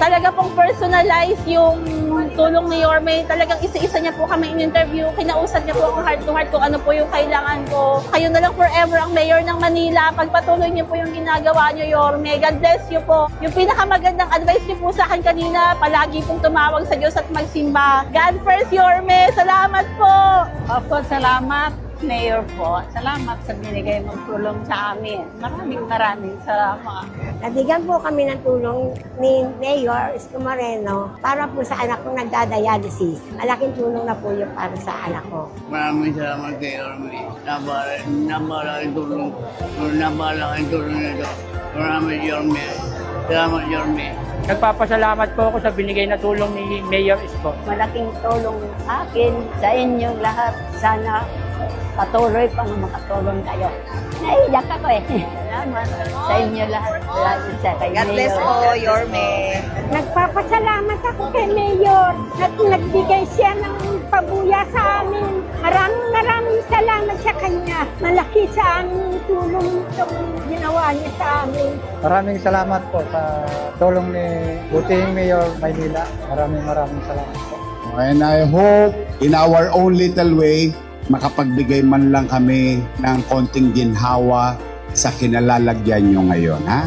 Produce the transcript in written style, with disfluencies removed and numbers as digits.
talaga pong personalize yung tulong ni Yorme. Talagang isa-isa niya po kami in-interview. Kinausap niya po akong heart to heart kung ano po yung kailangan ko. Kayo na lang forever ang mayor ng Manila. Pagpatuloy niyo po yung ginagawa niyo, Yorme. God bless you po. Yung pinakamagandang advice niyo po sa akin kanina, palagi pong tumawag sa Diyos at magsimba. God first, Yorme. Salamat po. Opo, salamat, Mayor po. Salamat sa binigay mong tulong sa amin. Maraming salamat. Nabigyan po kami ng tulong ni Mayor Isko Moreno para po sa anak kong nagdadialysis. Malaking tulong na po yun para sa anak ko. Maraming salamat kay Yorme. Napalaking tulong nito. Maraming Yorme. Salamat, Yorme. Nagpapasalamat po ako sa binigay na tulong ni Mayor Isko. Malaking tulong akin sa inyong lahat. Sana patuloy pang makatulong kayo. Naiyak ako eh. Salamat sa inyo lahat. Salamat sa kay God bless Mayor. po, Yorme. Nagpapasalamat ako kay Mayor at nagbigay siya ng pabuya sa amin. Maraming salamat sa kanya. Malaki sa aming tulong itong ginawa niya sa amin. Maraming salamat po sa tulong ni Buting Mayor Maynila. Maraming salamat po. And I hope in our own little way, makapagbigay man lang kami ng konting ginhawa sa kinalalagyan nyo ngayon, ha?